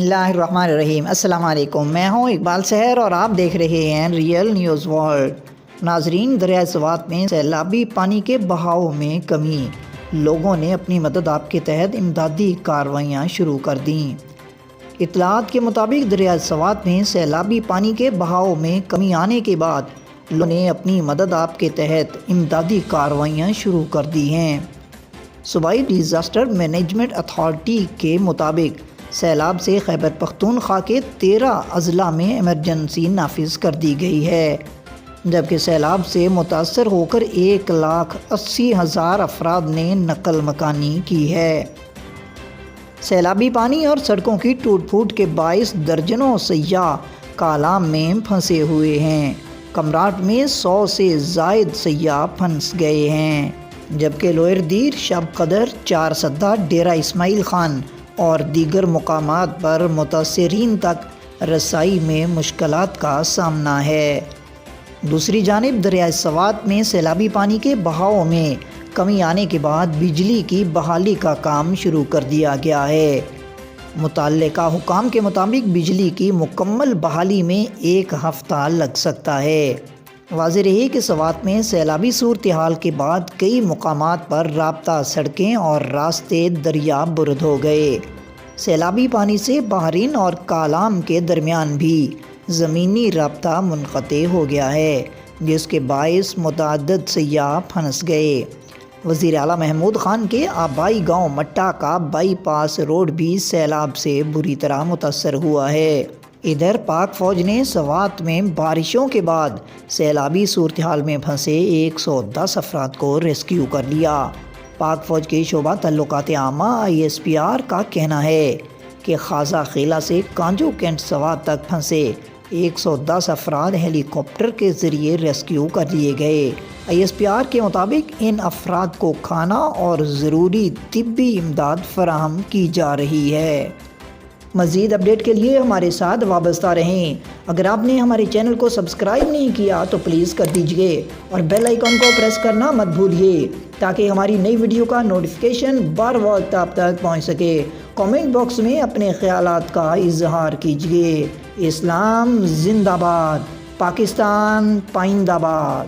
اللہ الرحمن الرحیم۔ السلام علیکم، میں ہوں اقبال سحر اور آپ دیکھ رہے ہیں ریئل نیوز ورلڈ۔ ناظرین، دریائے سوات میں سیلابی پانی کے بہاؤ میں کمی، لوگوں نے اپنی مدد آپ کے تحت امدادی کارروائیاں شروع کر دیں۔ اطلاعات کے مطابق دریائے سوات میں سیلابی پانی کے بہاؤ میں کمی آنے کے بعد لوگوں نے اپنی مدد آپ کے تحت امدادی کارروائیاں شروع کر دی ہیں۔ صوبائی ڈیزاسٹر مینجمنٹ اتھارٹی کے مطابق سیلاب سے خیبر پختونخوا کے 13 اضلاع میں ایمرجنسی نافذ کر دی گئی ہے، جبکہ سیلاب سے متاثر ہو کر 1,80,000 افراد نے نقل مکانی کی ہے۔ سیلابی پانی اور سڑکوں کی ٹوٹ پھوٹ کے باعث درجنوں سیاح کالام میں پھنسے ہوئے ہیں۔ کمراٹ میں 100 سے زائد سیاح پھنس گئے ہیں، جبکہ لوئر دیر، شب قدر، چار سدہ، ڈیرہ اسماعیل خان اور دیگر مقامات پر متاثرین تک رسائی میں مشکلات کا سامنا ہے۔ دوسری جانب دریائے سوات میں سیلابی پانی کے بہاؤ میں کمی آنے کے بعد بجلی کی بحالی کا کام شروع کر دیا گیا ہے۔ متعلقہ حکام کے مطابق بجلی کی مکمل بحالی میں 1 ہفتہ لگ سکتا ہے۔ واضح رہے کہ سوات میں سیلابی صورتحال کے بعد کئی مقامات پر رابطہ سڑکیں اور راستے دریا برد ہو گئے۔ سیلابی پانی سے باہرین اور کالام کے درمیان بھی زمینی رابطہ منقطع ہو گیا ہے، جس کے باعث متعدد سیاح پھنس گئے۔ وزیر اعلیٰ محمود خان کے آبائی گاؤں مٹا کا بائی پاس روڈ بھی سیلاب سے بری طرح متاثر ہوا ہے۔ ادھر پاک فوج نے سوات میں بارشوں کے بعد سیلابی صورتحال میں پھنسے 110 افراد کو ریسکیو کر لیا۔ پاک فوج کے شعبہ تعلقات عامہ ISPR کا کہنا ہے کہ خازہ خیلہ سے کانجو کینٹ سوات تک پھنسے 110 افراد ہیلی کاپٹر کے ذریعے ریسکیو کر لیے گئے۔ ISPR کے مطابق ان افراد کو کھانا اور ضروری طبی امداد فراہم کی جا رہی ہے۔ مزید اپڈیٹ کے لیے ہمارے ساتھ وابستہ رہیں۔ اگر آپ نے ہمارے چینل کو سبسکرائب نہیں کیا تو پلیز کر دیجئے اور بیل آئیکن کو پریس کرنا مت بھولیے تاکہ ہماری نئی ویڈیو کا نوٹیفیکیشن بر وقت آپ تک پہنچ سکے۔ کامنٹ باکس میں اپنے خیالات کا اظہار کیجئے۔ اسلام زندہ باد، پاکستان پائندہ باد۔